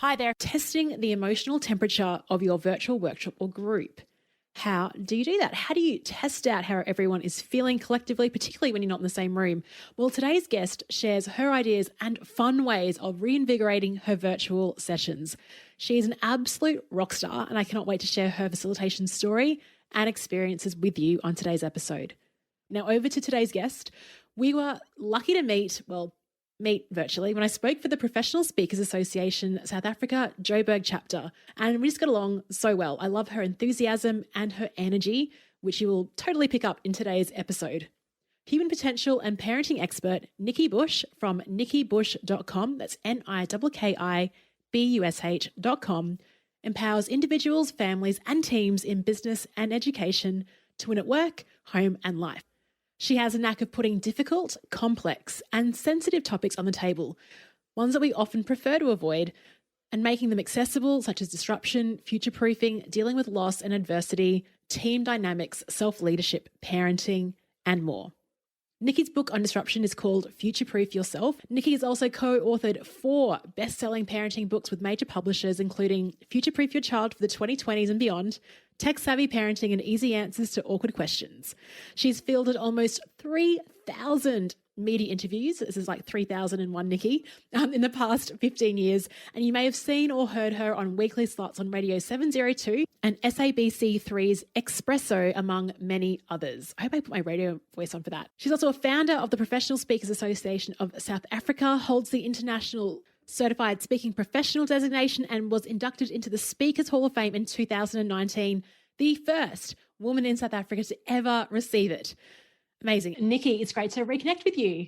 Hi there. Testing the emotional temperature of your virtual workshop or group. How do you do that? How do you test out how everyone is feeling collectively, particularly when you're not in the same room? Well, today's guest shares her ideas and fun ways of reinvigorating her virtual sessions. She's an absolute rock star, and I cannot wait to share her facilitation story and experiences with you on today's episode. Now, over to today's guest. We were lucky to meet virtually when I spoke for the Professional Speakers Association South Africa Joburg chapter, and we just got along so well. I love her enthusiasm and her energy, which you will totally pick up in today's episode. Human potential and parenting expert Nikki Bush from nikkibush.com, that's NIKKIBUSH.com, empowers individuals, families and teams in business and education to win at work, home and life. She has a knack of putting difficult, complex, and sensitive topics on the table, ones that we often prefer to avoid, and making them accessible, such as disruption, future-proofing, dealing with loss and adversity, team dynamics, self-leadership, parenting, and more. Nikki's book on disruption is called Future-Proof Yourself. Nikki has also co-authored 4 best-selling parenting books with major publishers, including Future-Proof Your Child for the 2020s and beyond, Tech-Savvy Parenting and Easy Answers to Awkward Questions. She's fielded almost 3,000 media interviews. This is like 3,001, Nikki, in the past 15 years. And you may have seen or heard her on weekly slots on Radio 702 and SABC3's Espresso, among many others. I hope I put my radio voice on for that. She's also a founder of the Professional Speakers Association of South Africa, holds the International Certified Speaking Professional designation, and was inducted into the Speakers Hall of Fame in 2019, the first woman in South Africa to ever receive it. Amazing. Nikki, it's great to reconnect with you.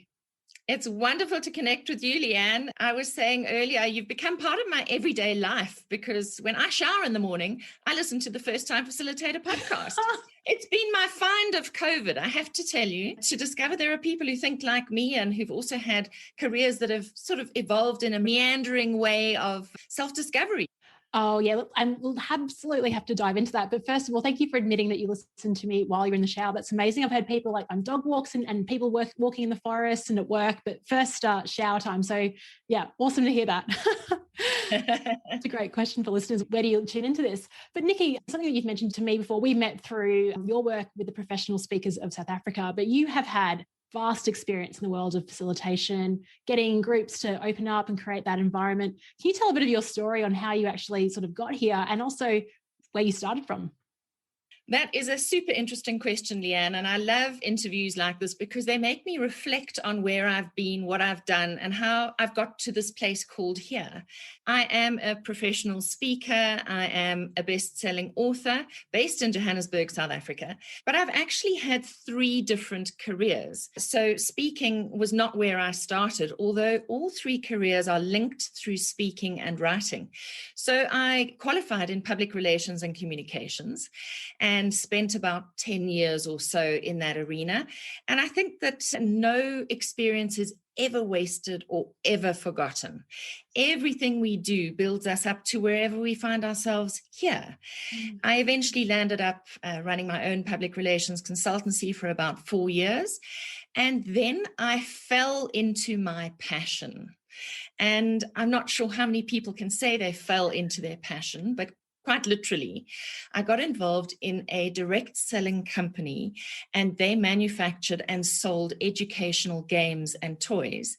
It's wonderful to connect with you, Leanne. I was saying earlier, you've become part of my everyday life because when I shower in the morning, I listen to the First Time Facilitator podcast. It's been my find of COVID, I have to tell you, to discover there are people who think like me and who've also had careers that have sort of evolved in a meandering way of self-discovery. Oh, yeah. Look, we'll absolutely have to dive into that. But first of all, thank you for admitting that you listened to me while you're in the shower. That's amazing. I've had people like on dog walks and people walking in the forest and at work, but first shower time. So yeah, awesome to hear that. It's a great question for listeners. Where do you tune into this? But Nikki, something that you've mentioned to me before, we met through your work with the Professional Speakers of South Africa, but you have had vast experience in the world of facilitation, getting groups to open up and create that environment. Can you tell a bit of your story on how you actually sort of got here and also where you started from? That is a super interesting question, Leanne, and I love interviews like this because they make me reflect on where I've been, what I've done, and how I've got to this place called here. I am a professional speaker. I am a best-selling author based in Johannesburg, South Africa, but I've actually had 3 different careers. So speaking was not where I started, although all 3 careers are linked through speaking and writing. So I qualified in public relations and communications, and spent about 10 years or so in that arena. And I think that no experience is ever wasted or ever forgotten. Everything we do builds us up to wherever we find ourselves here. I eventually landed up running my own public relations consultancy for about 4 years. And then I fell into my passion. And I'm not sure how many people can say they fell into their passion, but quite literally, I got involved in a direct selling company, and they manufactured and sold educational games and toys.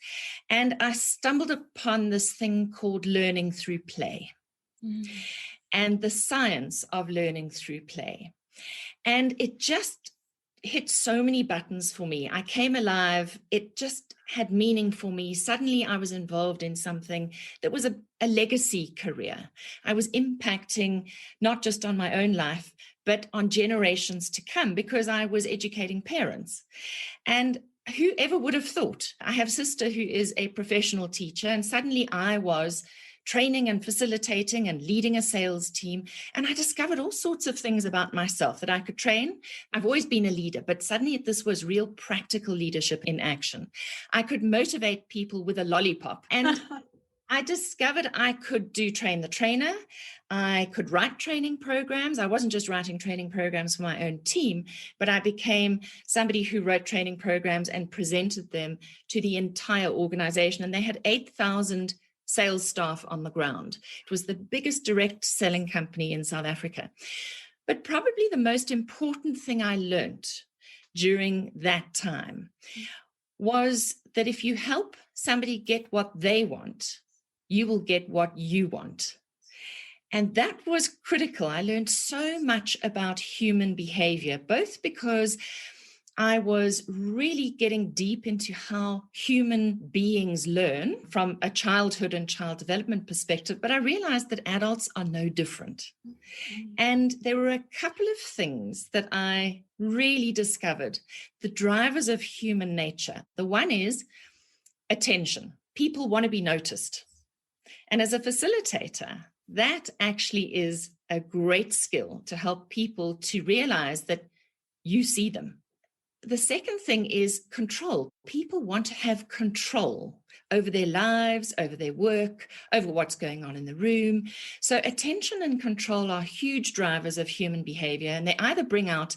And I stumbled upon this thing called learning through play and the science of learning through play. And it just hit so many buttons for me. I came alive. It just had meaning for me. Suddenly I was involved in something that was a legacy career. I was impacting not just on my own life, but on generations to come because I was educating parents. And whoever would have thought? I have a sister who is a professional teacher, and suddenly I was training and facilitating and leading a sales team. And I discovered all sorts of things about myself that I could train. I've always been a leader, but suddenly this was real practical leadership in action. I could motivate people with a lollipop. And I discovered I could do train the trainer. I could write training programs. I wasn't just writing training programs for my own team, but I became somebody who wrote training programs and presented them to the entire organization. And they had 8,000 sales staff on the ground. It was the biggest direct selling company in South Africa. But probably the most important thing I learned during that time was that if you help somebody get what they want, you will get what you want. And that was critical. I learned so much about human behavior, both because I was really getting deep into how human beings learn from a childhood and child development perspective, but I realized that adults are no different. And there were a couple of things that I really discovered, the drivers of human nature. The one is attention. People want to be noticed. And as a facilitator, that actually is a great skill to help people to realize that you see them. The second thing is control. People want to have control over their lives, over their work, over what's going on in the room. So attention and control are huge drivers of human behavior, and they either bring out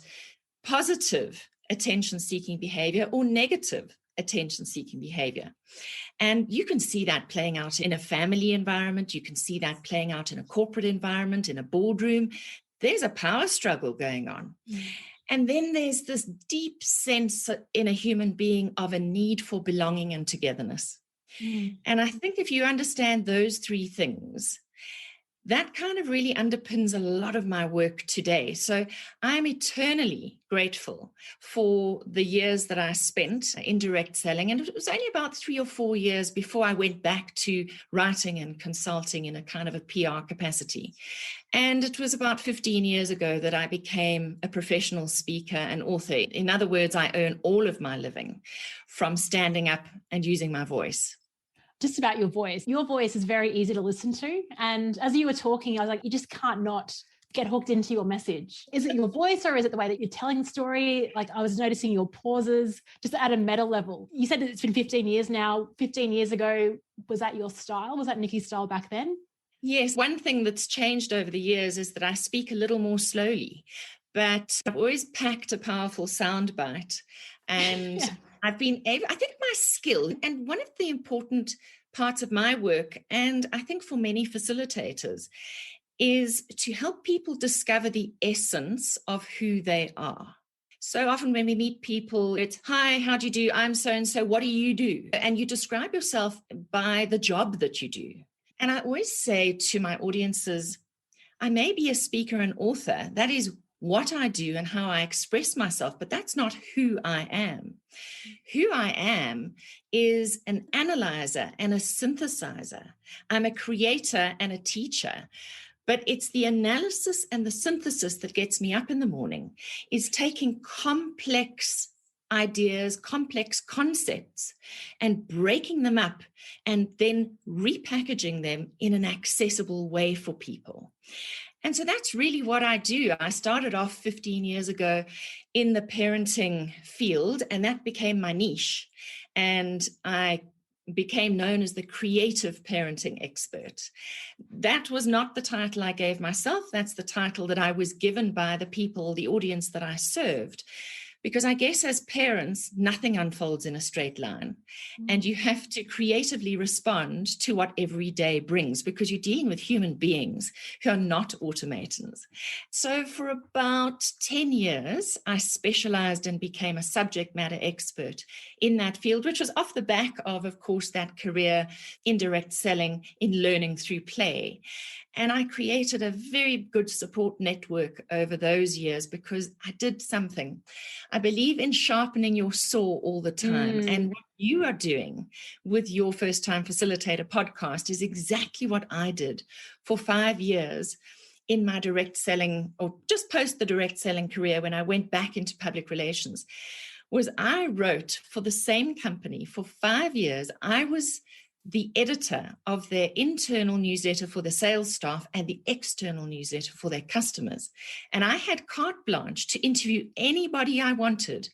positive attention-seeking behavior or negative attention-seeking behavior. And you can see that playing out in a family environment. You can see that playing out in a corporate environment, in a boardroom. There's a power struggle going on. And then there's this deep sense in a human being of a need for belonging and togetherness. And I think if you understand those three things, that kind of really underpins a lot of my work today. So I'm eternally grateful for the years that I spent in direct selling. And it was only about 3 or 4 years before I went back to writing and consulting in a kind of a PR capacity. And it was about 15 years ago that I became a professional speaker and author. In other words, I earn all of my living from standing up and using my voice. Just about your voice. Your voice is very easy to listen to. And as you were talking, I was like, you just can't not get hooked into your message. Is it your voice or is it the way that you're telling the story? Like I was noticing your pauses just at a meta level. You said that it's been 15 years now. 15 years ago, was that your style? Was that Nikki's style back then? Yes. One thing that's changed over the years is that I speak a little more slowly, but I've always packed a powerful soundbite. And I've been able, I think my skill, and one of the important parts of my work, and I think for many facilitators, is to help people discover the essence of who they are. So often when we meet people, it's, hi, how do you do? I'm so-and-so, what do you do? And you describe yourself by the job that you do. And I always say to my audiences, I may be a speaker and author. That is what I do and how I express myself, but that's not who I am. Who I am is an analyzer and a synthesizer. I'm a creator and a teacher, but it's the analysis and the synthesis that gets me up in the morning, is taking complex ideas, complex concepts, and breaking them up and then repackaging them in an accessible way for people. And so that's really what I do. I started off 15 years ago in the parenting field, and that became my niche. And I became known as the creative parenting expert. That was not the title I gave myself. That's the title that I was given by the people, the audience that I served. Because I guess as parents, nothing unfolds in a straight line. And you have to creatively respond to what every day brings, because you're dealing with human beings who are not automatons. So for about 10 years, I specialized and became a subject matter expert in that field, which was off the back of course, that career in direct selling, in learning through play. And I created a very good support network over those years because I did something. I believe in sharpening your saw all the time. And what you are doing with your First Time Facilitator podcast is exactly what I did for 5 years in my direct selling, or just post the direct selling career when I went back into public relations, was I wrote for the same company for 5 years. I was the editor of their internal newsletter for the sales staff and the external newsletter for their customers. And I had carte blanche to interview anybody I wanted,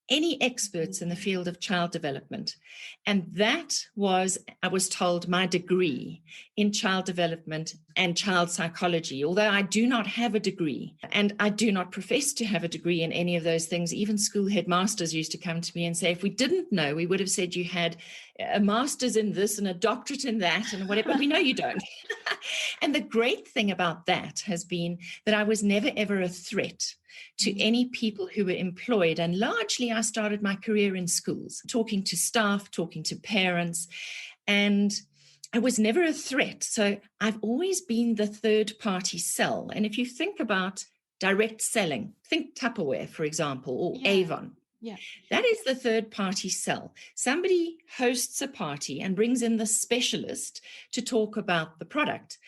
any experts in the field of child development. And that was, I was told, my degree in child development and child psychology, although I do not have a degree and I do not profess to have a degree in any of those things. Even school headmasters used to come to me and say, if we didn't know, we would have said you had a master's in this and a doctorate in that and whatever, but we know you don't. And the great thing about that has been that I was never, ever a threat to any people who were employed. And largely, I started my career in schools, talking to staff, talking to parents, and I was never a threat. So I've always been the third party sell. And if you think about direct selling, think Tupperware, for example, or Avon. Yeah. That is the third party sell. Somebody hosts a party and brings in the specialist to talk about the product,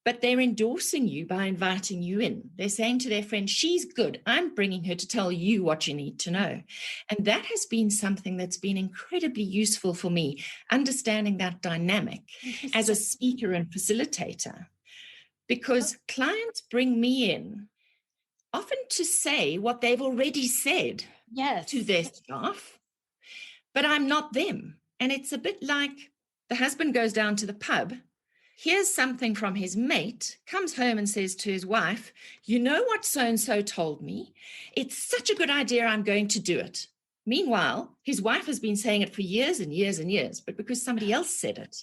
but they're endorsing you by inviting you in. They're saying to their friend, she's good. I'm bringing her to tell you what you need to know. And that has been something that's been incredibly useful for me, understanding that dynamic as a speaker and facilitator, because clients bring me in often to say what they've already said to their staff, but I'm not them. And it's a bit like the husband goes down to the pub, hears something from his mate, comes home and says to his wife, you know what so-and-so told me? It's such a good idea, I'm going to do it. Meanwhile, his wife has been saying it for years and years and years, but because somebody else said it,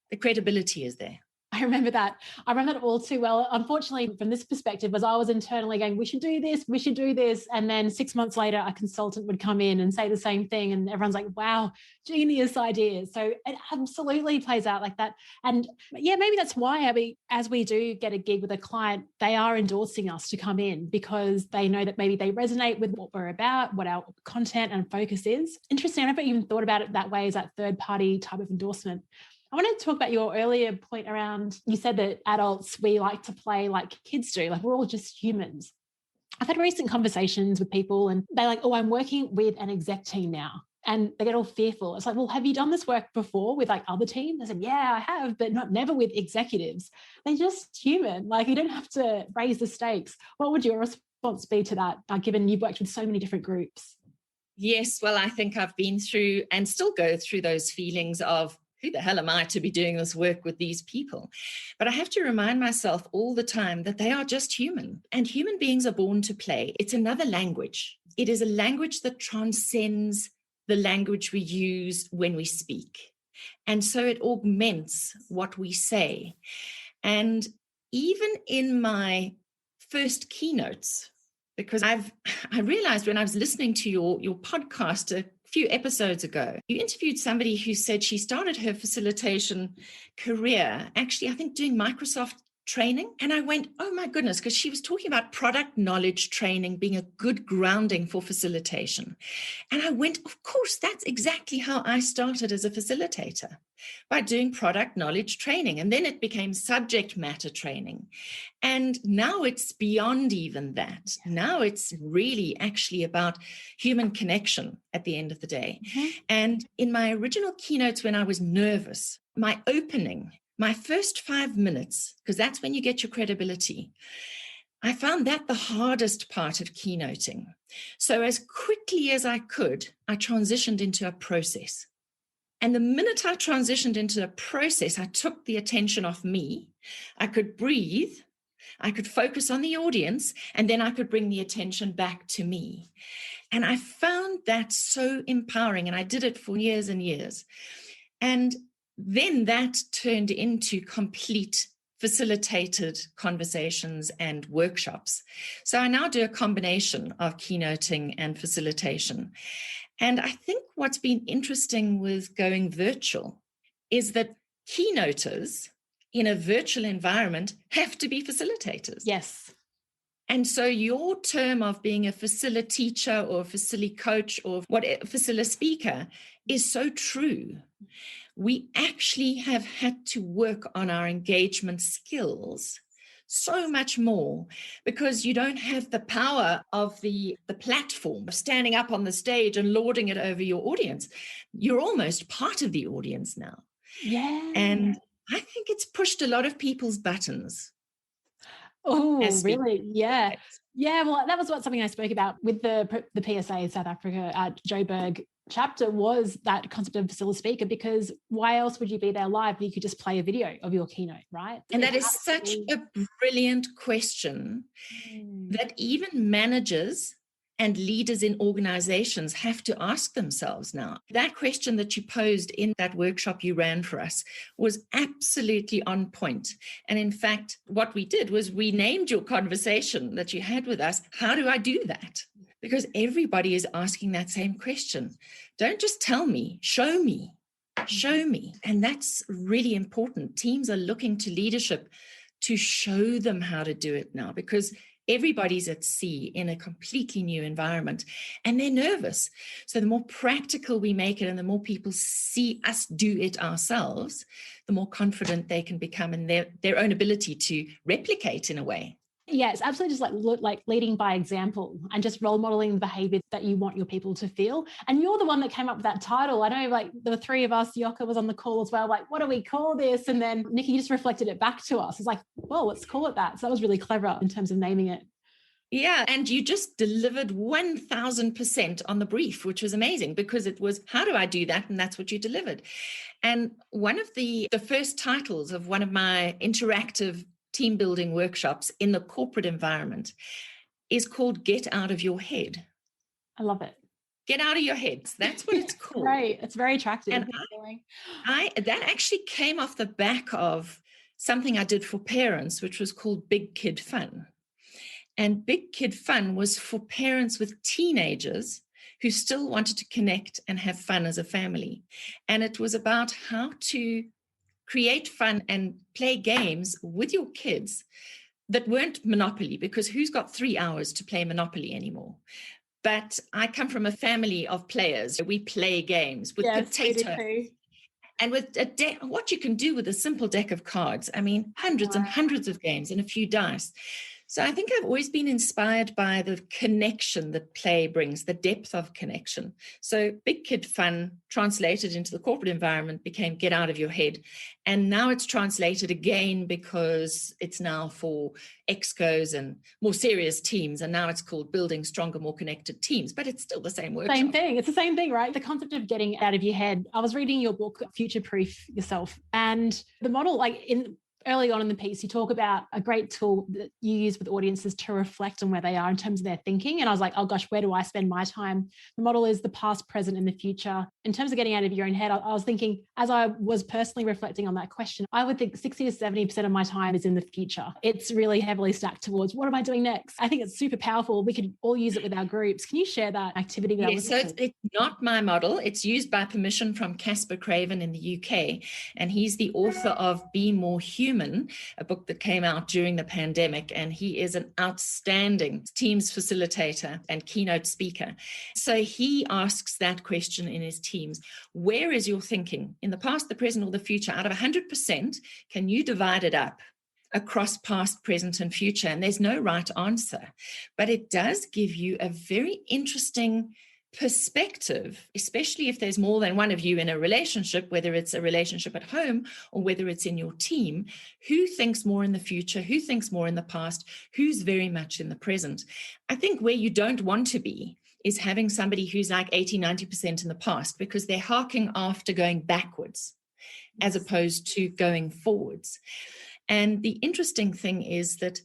the credibility is there. I remember that. I remember that all too well. Unfortunately, from this perspective, as I was internally going, we should do this, we should do this. And then 6 months later, a consultant would come in and say the same thing. And everyone's like, wow, genius ideas. So it absolutely plays out like that. And yeah, maybe that's why, Abby, as we do get a gig with a client, they are endorsing us to come in because they know that maybe they resonate with what we're about, what our content and focus is. Interesting. I never even thought about it that way as that third party type of endorsement. I want to talk about your earlier point around, you said that adults, we like to play like kids do, like we're all just humans. I've had recent conversations with people and they're like, oh, I'm working with an exec team now. And they get all fearful. It's like, well, have you done this work before with like other teams? I said, yeah, I have, but never with executives. They're just human. Like you don't have to raise the stakes. What would your response be to that, given you've worked with so many different groups? Yes, well, I think I've been through and still go through those feelings of, who the hell am I to be doing this work with these people? But I have to remind myself all the time that they are just human, and human beings are born to play. It's another language. It is a language that transcends the language we use when we speak. And so it augments what we say. And even in my first keynotes, because I realized when I was listening to your podcast a few episodes ago, you interviewed somebody who said she started her facilitation career, actually, I think doing Microsoft training. And I went, oh my goodness, because she was talking about product knowledge training being a good grounding for facilitation. And I went, of course, that's exactly how I started as a facilitator, by doing product knowledge training. And then it became subject matter training. And now it's beyond even that. Now it's really actually about human connection at the end of the day. Mm-hmm. And in my original keynotes, when I was nervous, my opening, my first 5 minutes, because that's when you get your credibility, I found that the hardest part of keynoting. So as quickly as I could, I transitioned into a process. And the minute I transitioned into a process, I took the attention off me. I could breathe, I could focus on the audience, and then I could bring the attention back to me. And I found that so empowering, and I did it for years and years. And then that turned into complete facilitated conversations and workshops. So I now do a combination of keynoting and facilitation. And I think what's been interesting with going virtual is that keynoters in a virtual environment have to be facilitators. Yes. And so your term of being a facility teacher or a facility coach or whatever, facility speaker is so true. We actually have had to work on our engagement skills so much more, because you don't have the power of the platform of standing up on the stage and lording it over your audience. You're almost part of the audience now. Yeah. And I think it's pushed a lot of people's buttons. Oh, really? Yeah. Yeah. Well, that was something I spoke about with the PSA South Africa at Joburg chapter, was that concept of facility speaker, because why else would you be there live? You could just play a video of your keynote, right? And that is such a brilliant question that even managers and leaders in organizations have to ask themselves now. That question that you posed in that workshop you ran for us was absolutely on point. And in fact, what we did was we named your conversation that you had with us, how do I do that? Because everybody is asking that same question. Don't just tell me, show me. Show me. And that's really important. Teams are looking to leadership to show them how to do it now, because everybody's at sea in a completely new environment and they're nervous. So the more practical we make it and the more people see us do it ourselves, the more confident they can become in their own ability to replicate in a way. Yeah, it's absolutely just like leading by example and just role modeling the behavior that you want your people to feel. And you're the one that came up with that title. I know like the three of us, Yoka was on the call as well, like, what do we call this? And then Nikki just reflected it back to us. It's like, well, let's call it that. So that was really clever in terms of naming it. Yeah, and you just delivered 1000% on the brief, which was amazing because it was, how do I do that? And that's what you delivered. And one of the first titles of one of my interactive team building workshops in the corporate environment is called Get Out of Your Head. I love it. Get out of your head. That's what it's called. Right. It's very attractive. And that actually came off the back of something I did for parents, which was called Big Kid Fun. And Big Kid Fun was for parents with teenagers who still wanted to connect and have fun as a family. And it was about how to create fun and play games with your kids that weren't Monopoly, because who's got 3 hours to play Monopoly anymore? But I come from a family of players. We play games with potato. And with a deck, what you can do with a simple deck of cards. I mean, hundreds and hundreds of games and a few dice. So I think I've always been inspired by the connection that play brings, the depth of connection. So Big Kid Fun translated into the corporate environment became Get Out of Your Head. And now it's translated again because it's now for EXCOs and more serious teams. And now it's called Building Stronger, More Connected Teams. But it's still the same workshop. Same thing. It's the same thing, right? The concept of getting out of your head. I was reading your book, Future Proof Yourself. And the model, early on in the piece, you talk about a great tool that you use with audiences to reflect on where they are in terms of their thinking. And I was like, oh gosh, where do I spend my time? The model is the past, present, and the future. In terms of getting out of your own head, I was thinking, as I was personally reflecting on that question, I would think 60 to 70% of my time is in the future. It's really heavily stacked towards what am I doing next? I think it's super powerful. We could all use it with our groups. Can you share that activity? Yes, so it's not my model. It's used by permission from Casper Craven in the UK. And he's the author of Be More Human, a book that came out during the pandemic, and he is an outstanding teams facilitator and keynote speaker. So he asks that question in his teams: where is your thinking in the past, the present, or the future? Out of 100%, can you divide it up across past, present, and future? And there's no right answer, but it does give you a very interesting perspective, especially if there's more than one of you in a relationship, whether it's a relationship at home or whether it's in your team. Who thinks more in the future? Who thinks more in the past? Who's very much in the present? I think where you don't want to be is having somebody who's like 80, 90% in the past, because they're harking after going backwards as opposed to going forwards. And the interesting thing is that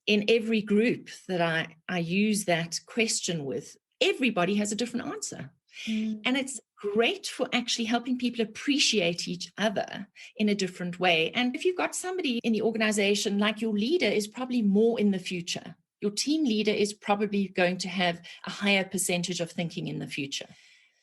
in every group that I use that question with, everybody has a different answer. And it's great for actually helping people appreciate each other in a different way. And if you've got somebody in the organization, like your leader is probably more in the future, your team leader is probably going to have a higher percentage of thinking in the future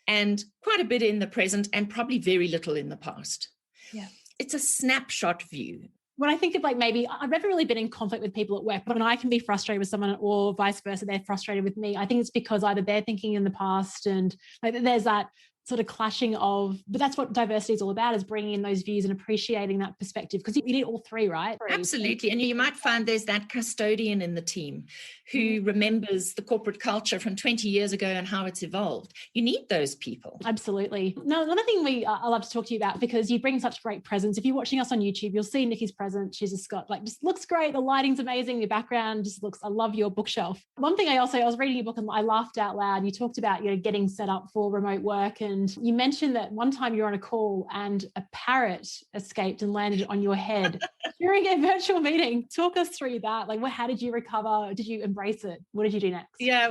and quite a bit in the present and probably very little in the past. Yeah. It's a snapshot view. When I think of maybe I've never really been in conflict with people at work, but when I can be frustrated with someone or vice versa, they're frustrated with me, I think it's because either they're thinking in the past and there's that sort of clashing of, but that's what diversity is all about, is bringing in those views and appreciating that perspective, because you need all three, right? Absolutely. And you might find there's that custodian in the team who remembers the corporate culture from 20 years ago and how it's evolved. You need those people. Absolutely. Now, another thing I love to talk to you about, because you bring such great presence. If you're watching us on YouTube, you'll see Nikki's present. She's just got just looks great. The lighting's amazing. Your background just looks, I love your bookshelf. One thing I was reading your book and I laughed out loud. You talked about, getting set up for remote work. And you mentioned that one time you were on a call and a parrot escaped and landed on your head during a virtual meeting. Talk us through that. How did you recover? Did you embrace it? What did you do next? Yeah.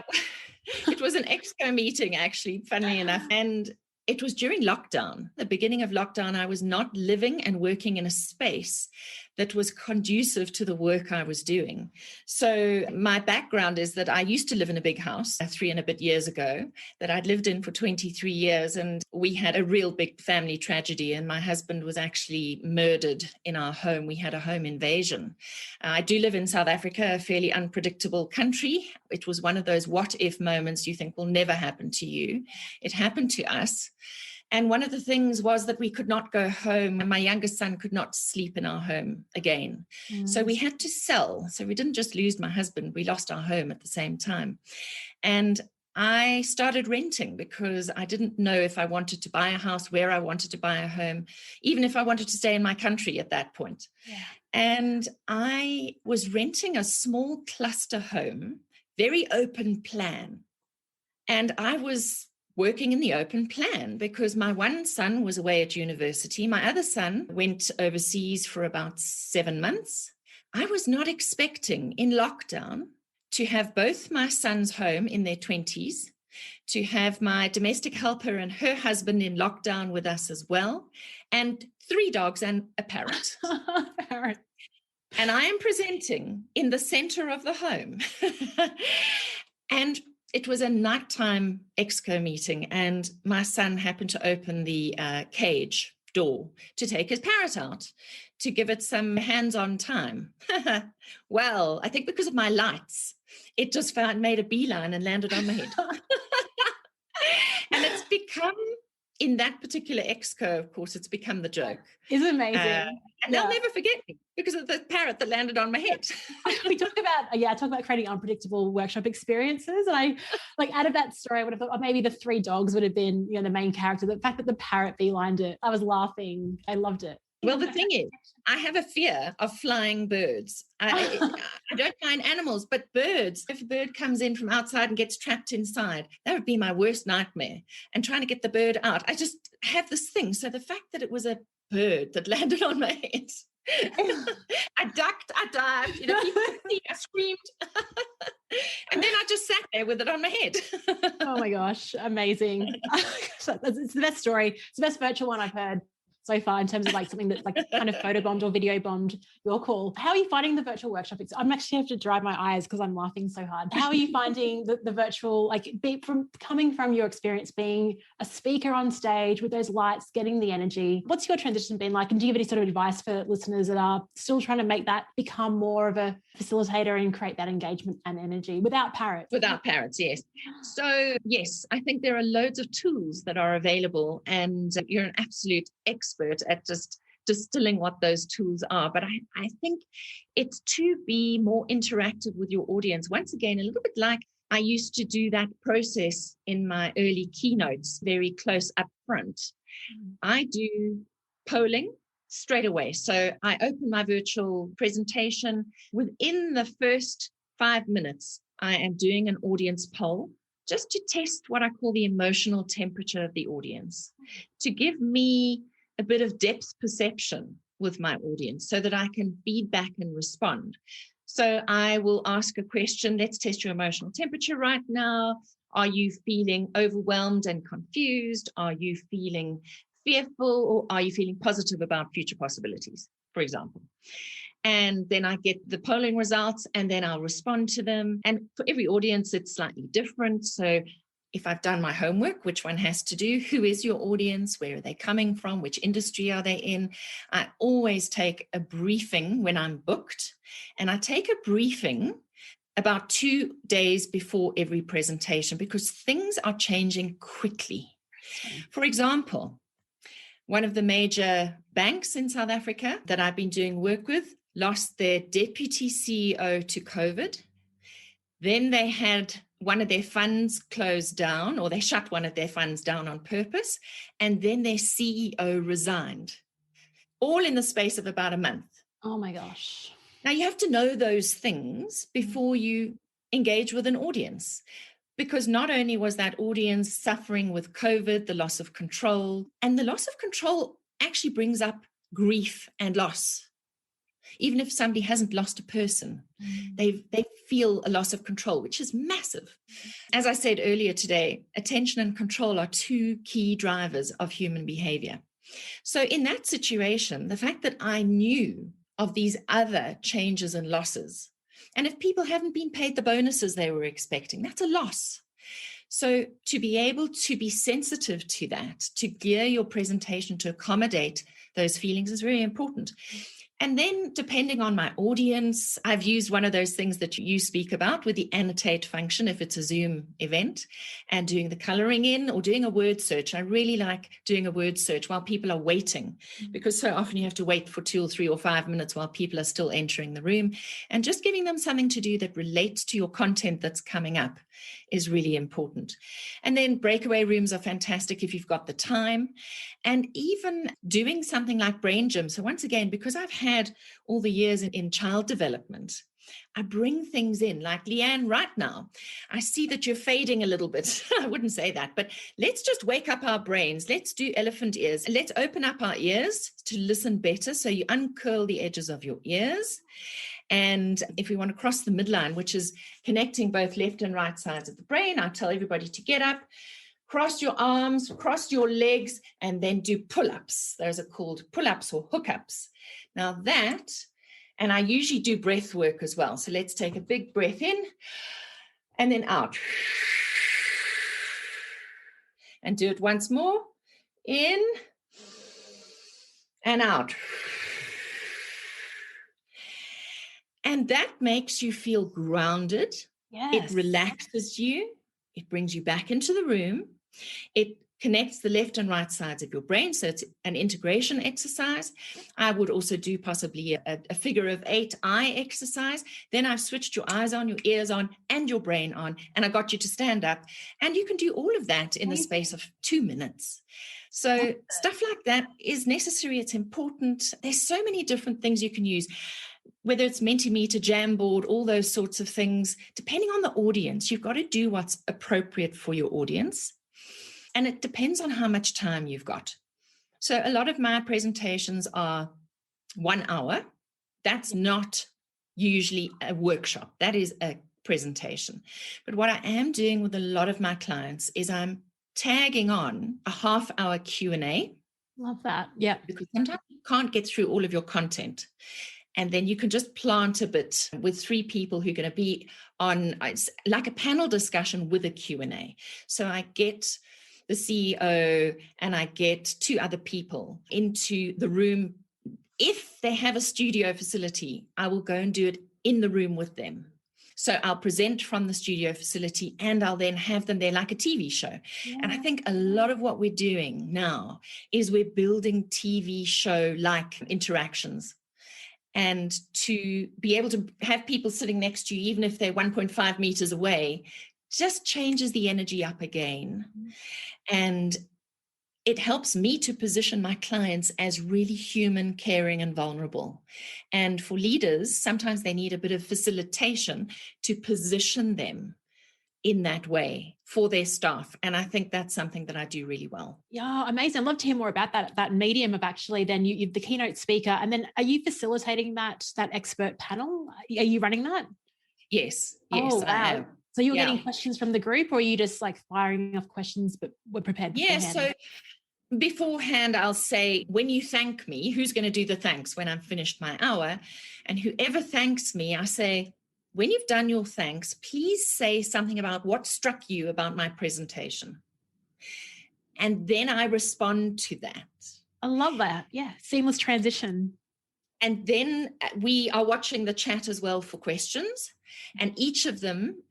It was an EXCO meeting, actually, funnily enough. And it was during lockdown, the beginning of lockdown. I was not living and working in a space that was conducive to the work I was doing. So my background is that I used to live in a big house 3 and a bit years ago that I'd lived in for 23 years. And we had a real big family tragedy. And my husband was actually murdered in our home. We had a home invasion. I do live in South Africa, a fairly unpredictable country. It was one of those what if moments you think will never happen to you. It happened to us. And one of the things was that we could not go home. My youngest son could not sleep in our home again. So we had to sell. So we didn't just lose my husband, we lost our home at the same time. And I started renting because I didn't know if I wanted to buy a house, where I wanted to buy a home, even if I wanted to stay in my country at that point. Yeah. And I was renting a small cluster home, very open plan. And I was working in the open plan because my one son was away at university. My other son went overseas for about 7 months. I was not expecting in lockdown to have both my sons home in their 20s, to have my domestic helper and her husband in lockdown with us as well, and 3 dogs and a parrot. Parrot. And I am presenting in the center of the home. And it was a nighttime EXCO meeting, and my son happened to open the cage door to take his parrot out to give it some hands-on time. Well, I think because of my lights, it just made a beeline and landed on my head. And it's become, in that particular EXCO, of course, it's become the joke. It's amazing. And they'll never forget me because of the parrot that landed on my head. We talk about creating unpredictable workshop experiences. And I, like, out of that story, I would have thought maybe the 3 dogs would have been, the main character. The fact that the parrot beelined it, I was laughing. I loved it. Well, the thing is, I have a fear of flying birds. I don't mind animals, but birds, if a bird comes in from outside and gets trapped inside, that would be my worst nightmare. And trying to get the bird out, I just have this thing. So the fact that it was a bird that landed on my head, I ducked, I dived, people could see, I screamed. And then I just sat there with it on my head. Oh my gosh, amazing. It's the best story. It's the best virtual one I've heard so far in terms of like something that's like kind of photo bombed or video bombed, your call. How are you finding the virtual workshop? I'm actually have to dry my eyes because I'm laughing so hard. How are you finding the virtual, like coming from your experience being a speaker on stage with those lights, getting the energy? What's your transition been like? And do you have any sort of advice for listeners that are still trying to make that become more of a facilitator and create that engagement and energy without parrots? Without parrots, yes. So yes, I think there are loads of tools that are available, and you're an absolute expert at just distilling what those tools are. But I think it's to be more interactive with your audience. Once again, a little bit like I used to do that process in my early keynotes, very close up front. I do polling straight away. So I open my virtual presentation. Within the first 5 minutes, I am doing an audience poll just to test what I call the emotional temperature of the audience, to give me a bit of depth perception with my audience so that I can feed back and respond. So I will ask a question. Let's test your emotional temperature right now. Are you feeling overwhelmed and confused? Are you feeling fearful, or are you feeling positive about future possibilities, for example? And then I get the polling results, and then I'll respond to them. And for every audience, it's slightly different. So if I've done my homework, which one has to do? Who is your audience? Where are they coming from? Which industry are they in? I always take a briefing when I'm booked, and I take a briefing about 2 days before every presentation because things are changing quickly. For example, one of the major banks in South Africa that I've been doing work with lost their deputy CEO to COVID. Then they had one of their funds closed down, or they shut one of their funds down on purpose. And then their CEO resigned, all in the space of about a month. Oh my gosh. Now you have to know those things before you engage with an audience, because not only was that audience suffering with COVID, the loss of control, and the loss of control actually brings up grief and loss. Even if somebody hasn't lost a person, they feel a loss of control, which is massive. As I said earlier today, attention and control are two key drivers of human behavior. So in that situation, the fact that I knew of these other changes and losses, and if people haven't been paid the bonuses they were expecting, that's a loss. So to be able to be sensitive to that, to gear your presentation to accommodate those feelings is very important. And then depending on my audience, I've used one of those things that you speak about with the annotate function, if it's a Zoom event, and doing the coloring in or doing a word search. I really like doing a word search while people are waiting, because so often you have to wait for 2 or 3 or 5 minutes while people are still entering the room, and just giving them something to do that relates to your content that's coming up is really important. And then breakaway rooms are fantastic if you've got the time, and even doing something like brain gym. So once again, because I've had all the years in child development, I bring things in like Leanne right now. I see that you're fading a little bit. I wouldn't say that, but let's just wake up our brains. Let's do elephant ears. Let's open up our ears to listen better. So you uncurl the edges of your ears. And if we want to cross the midline, which is connecting both left and right sides of the brain, I tell everybody to get up, cross your arms, cross your legs, and then do pull-ups. Those are called pull-ups or hookups. Now that, and I usually do breath work as well. So let's take a big breath in and then out. And do it once more. In and out. And that makes you feel grounded. Yes. It relaxes you. It brings you back into the room. It connects the left and right sides of your brain. So it's an integration exercise. I would also do possibly a figure of 8 eye exercise. Then I've switched your eyes on, your ears on, and your brain on, and I got you to stand up. And you can do all of that in the space of 2 minutes. So stuff like that is necessary. It's important. There's so many different things you can use, whether it's Mentimeter, Jamboard, all those sorts of things. Depending on the audience, you've got to do what's appropriate for your audience. And it depends on how much time you've got. So a lot of my presentations are 1 hour. That's not usually a workshop. That is a presentation. But what I am doing with a lot of my clients is I'm tagging on a half-hour Q&A. Love that. Yeah. Because sometimes you can't get through all of your content. And then you can just plant a bit with 3 people who are going to be on, it's like a panel discussion with a Q&A. So I get the CEO and I get 2 other people into the room. If they have a studio facility, I will go and do it in the room with them. So I'll present from the studio facility and I'll then have them there like a TV show. Yeah. And I think a lot of what we're doing now is we're building TV show-like interactions. And to be able to have people sitting next to you, even if they're 1.5 meters away, just changes the energy up again. And it helps me to position my clients as really human, caring, and vulnerable. And for leaders, sometimes they need a bit of facilitation to position them in that way for their staff. And I think that's something that I do really well. Yeah, amazing. I'd love to hear more about that medium of actually then you're the keynote speaker. And then are you facilitating that expert panel? Are you running that? Yes, wow. I am. So you're getting questions from the group, or are you just like firing off questions but were prepared beforehand? Yeah, so beforehand, I'll say, when you thank me, who's going to do the thanks when I've finished my hour? And whoever thanks me, I say, when you've done your thanks, please say something about what struck you about my presentation. And then I respond to that. I love that. Yeah. Seamless transition. And then we are watching the chat as well for questions. And each of them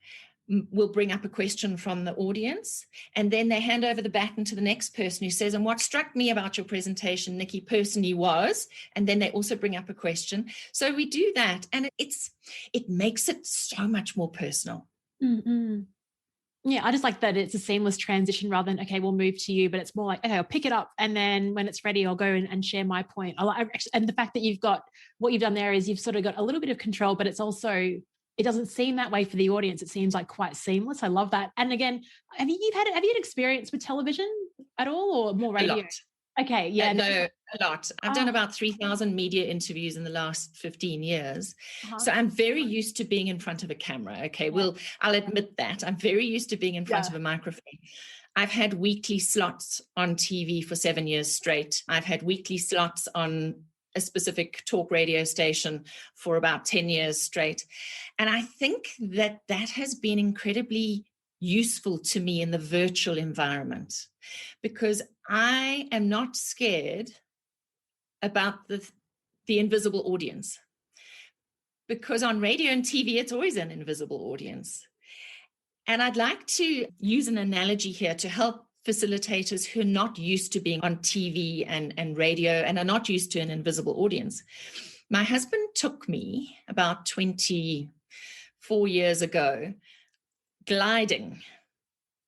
will bring up a question from the audience. And then they hand over the baton to the next person who says, and what struck me about your presentation, Nikki, personally was, and then they also bring up a question. So we do that. And it makes it so much more personal. Mm-hmm. Yeah, I just like that it's a seamless transition rather than, okay, we'll move to you, but it's more like, okay, I'll pick it up. And then when it's ready, I'll go and share my point. And the fact that what you've done there is you've sort of got a little bit of control, but it's also, it doesn't seem that way for the audience. It seems like quite seamless. I love that. And again, have you had experience with television at all, or more radio? Okay, yeah. No, a lot. I've done about 3,000 media interviews in the last 15 years. So I'm very used to being in front of a camera. Okay, I'll admit that. I'm very used to being in front of a microphone. I've had weekly slots on TV for 7 years straight. I've had weekly slots on a specific talk radio station for about 10 years straight. And I think that has been incredibly useful to me in the virtual environment, because I am not scared about the invisible audience, because on radio and TV, it's always an invisible audience. And I'd like to use an analogy here to help facilitators who are not used to being on TV and radio and are not used to an invisible audience. My husband took me about 24 years ago gliding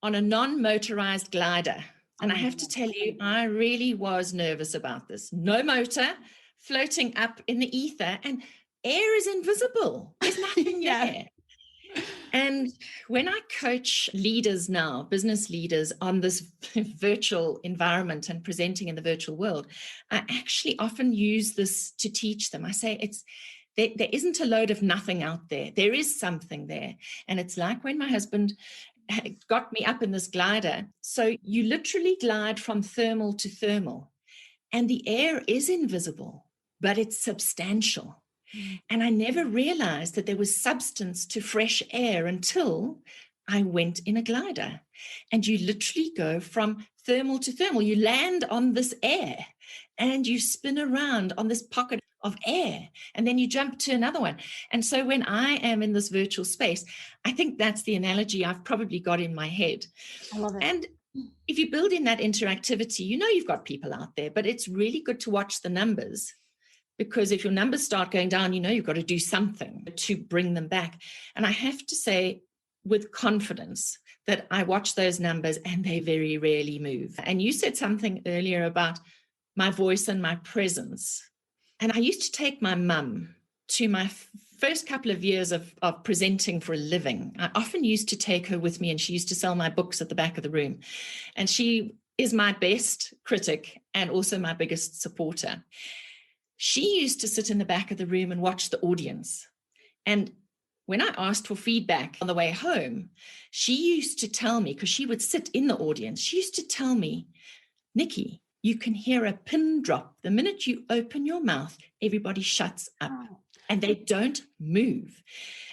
on a non-motorized glider. And I have to tell you, I really was nervous about this. No motor, floating up in the ether, and air is invisible. There's nothing there. And when I coach leaders now, business leaders, on this virtual environment and presenting in the virtual world, I actually often use this to teach them. I say there isn't a load of nothing out there. There is something there. And it's like when my husband got me up in this glider. So you literally glide from thermal to thermal, and the air is invisible, but it's substantial. And I never realized that there was substance to fresh air until I went in a glider. And you literally go from thermal to thermal. You land on this air and you spin around on this pocket of air, and then you jump to another one. And so when I am in this virtual space, I think that's the analogy I've probably got in my head. I love it. And if you build in that interactivity, you've got people out there, but it's really good to watch the numbers. Because if your numbers start going down, you've got to do something to bring them back. And I have to say with confidence that I watch those numbers and they very rarely move. And you said something earlier about my voice and my presence. And I used to take my mum to my first couple of years of presenting for a living. I often used to take her with me, and she used to sell my books at the back of the room. And she is my best critic and also my biggest supporter. She used to sit in the back of the room and watch the audience. And when I asked for feedback on the way home, she used to tell me, because she would sit in the audience, she used to tell me, Nikki, you can hear a pin drop. The minute you open your mouth, everybody shuts up and they don't move.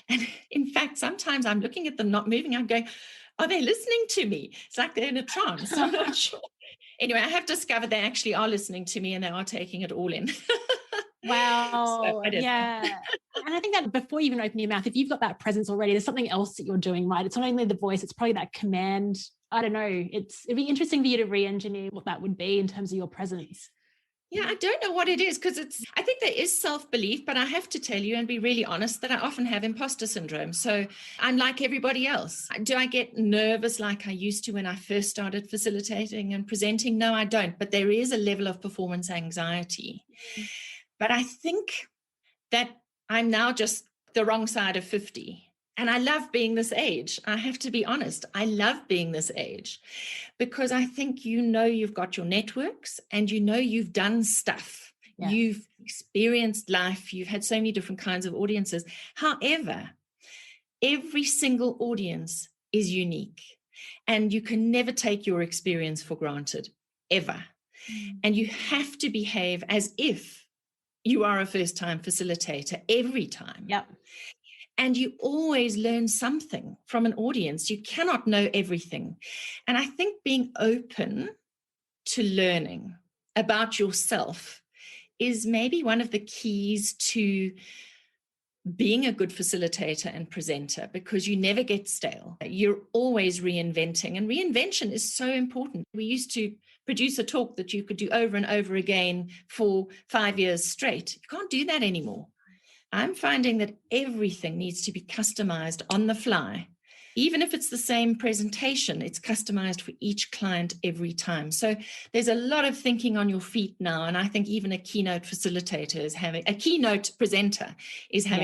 And in fact, sometimes I'm looking at them not moving. I'm going, are they listening to me? It's like they're in a trance. I'm not sure. Anyway, I have discovered they actually are listening to me and they are taking it all in. Wow. Yeah. And I think that before you even open your mouth, if you've got that presence already, there's something else that you're doing, right? It's not only the voice, it's probably that command. I don't know. It'd be interesting for you to re-engineer what that would be in terms of your presence. Yeah, I don't know what it is, because I think there is self-belief, but I have to tell you and be really honest that I often have imposter syndrome. So I'm like everybody else. Do I get nervous like I used to when I first started facilitating and presenting? No, I don't. But there is a level of performance anxiety. But I think that I'm now just the wrong side of 50. And I love being this age. I have to be honest. I love being this age because I think you've got your networks and you've done stuff. Yeah. You've experienced life. You've had so many different kinds of audiences. However, every single audience is unique and you can never take your experience for granted, ever. And you have to behave as if you are a first-time facilitator every time. Yep. And you always learn something from an audience. You cannot know everything. And I think being open to learning about yourself is maybe one of the keys to being a good facilitator and presenter, because you never get stale. You're always reinventing. And reinvention is so important. We used to produce a talk that you could do over and over again for 5 years straight. You can't do that anymore. I'm finding that everything needs to be customized on the fly. Even if it's the same presentation, it's customized for each client every time. So there's a lot of thinking on your feet now. And I think even a keynote presenter is having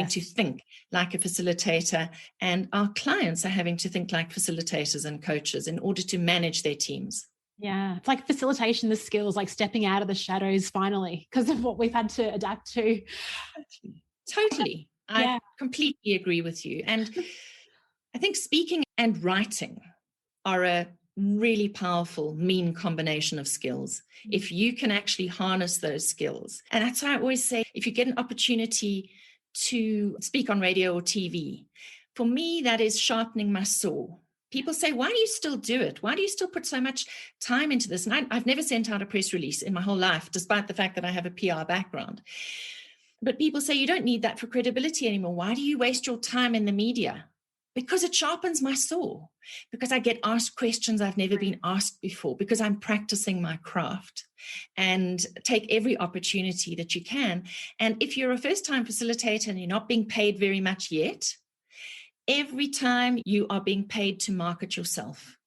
to think like a facilitator. And our clients are having to think like facilitators and coaches in order to manage their teams. Yeah. It's like facilitation, the skills, like stepping out of the shadows finally, because of what we've had to adapt to. Totally. Yeah. I completely agree with you. And I think speaking and writing are a really powerful, mean combination of skills. If you can actually harness those skills. And that's why I always say, if you get an opportunity to speak on radio or TV, for me, that is sharpening my saw. People say, why do you still do it? Why do you still put so much time into this? And I've never sent out a press release in my whole life, despite the fact that I have a PR background. But people say, you don't need that for credibility anymore. Why do you waste your time in the media? Because it sharpens my saw, because I get asked questions I've never been asked before, because I'm practicing my craft, and take every opportunity that you can. And if you're a first-time facilitator and you're not being paid very much yet, every time you are being paid to market yourself,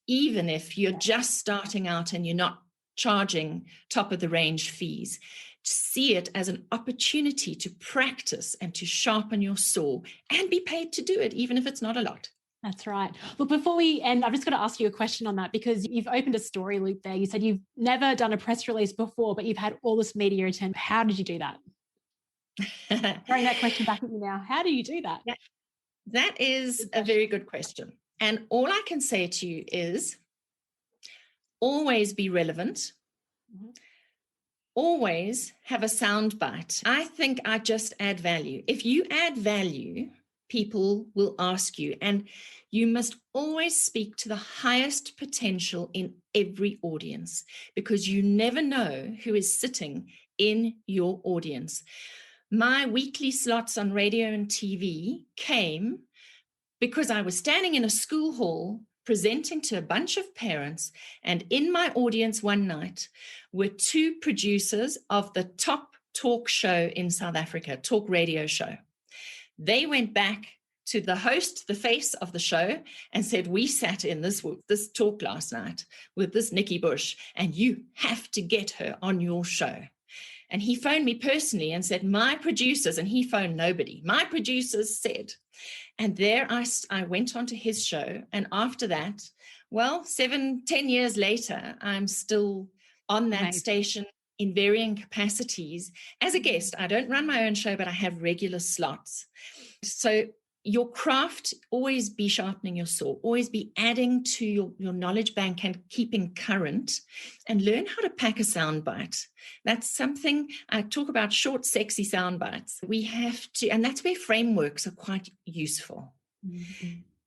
even if you're just starting out and you're not charging top of the range fees, see it as an opportunity to practice and to sharpen your saw and be paid to do it, even if it's not a lot. That's right. Look, before we end, I've just got to ask you a question on that, because you've opened a story loop there. You said you've never done a press release before, but you've had all this media attention. How did you do that? Throwing that question back at you now. How do you do that? That is a very good question. And all I can say to you is always be relevant. Mm-hmm. Always have a sound bite. I think I just add value. If you add value, people will ask you, and you must always speak to the highest potential in every audience, because you never know who is sitting in your audience. My weekly slots on radio and TV came because I was standing in a school hall presenting to a bunch of parents, and in my audience one night were two producers of the top talk show in South Africa, talk radio show. They went back to the host, the face of the show, and said, we sat in this talk last night with this Nikki Bush, and you have to get her on your show. And he phoned me personally and said, my producers, and he phoned nobody, my producers said. And there I went onto his show. And after that, well, 7-10 years later, I'm still on that station in varying capacities as a guest. I don't run my own show, but I have regular slots. So your craft, always be sharpening your saw, always be adding to your knowledge bank and keeping current, and learn how to pack a soundbite. That's something I talk about, short, sexy sound bites. We have to, and that's where frameworks are quite useful,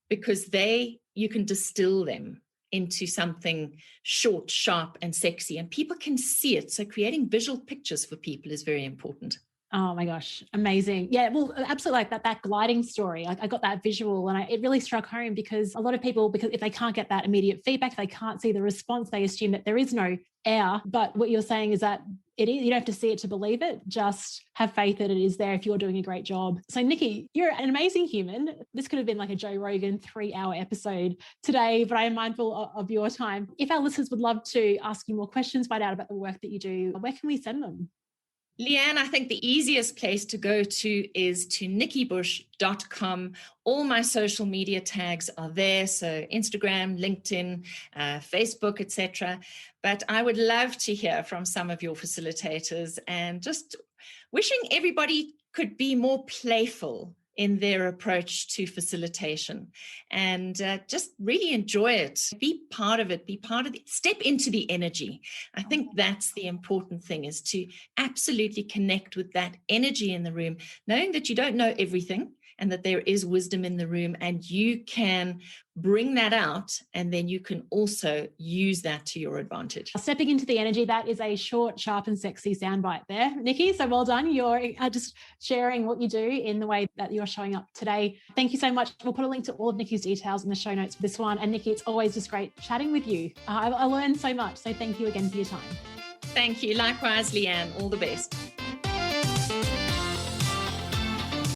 because you can distill them into something short, sharp, and sexy, and people can see it. So creating visual pictures for people is very important. Oh my gosh, amazing. Yeah, well, absolutely, like that gliding story. I got that visual, and it really struck home, because a lot of people, because if they can't get that immediate feedback, they can't see the response, they assume that there is no air. But what you're saying is that it is, you don't have to see it to believe it. Just have faith that it is there if you're doing a great job. So Nikki, you're an amazing human. This could have been like a Joe Rogan 3-hour episode today, but I am mindful of your time. If our listeners would love to ask you more questions, find out about the work that you do, where can we send them? Leanne, I think the easiest place to go to is to nikkibush.com. All my social media tags are there, so Instagram, LinkedIn, Facebook, etc. But I would love to hear from some of your facilitators, and just wishing everybody could be more playful in their approach to facilitation, and just really enjoy it. Be part of it, step into the energy. I think that's the important thing, is to absolutely connect with that energy in the room, knowing that you don't know everything and that there is wisdom in the room, and you can bring that out, and then you can also use that to your advantage. Stepping into the energy, that is a short, sharp and sexy soundbite there, Nikki. So well done. You're just sharing what you do in the way that you're showing up today. Thank you so much. We'll put a link to all of Nikki's details in the show notes for this one. And Nikki, it's always just great chatting with you. I learned so much. So thank you again for your time. Thank you. Likewise, Leanne. All the best.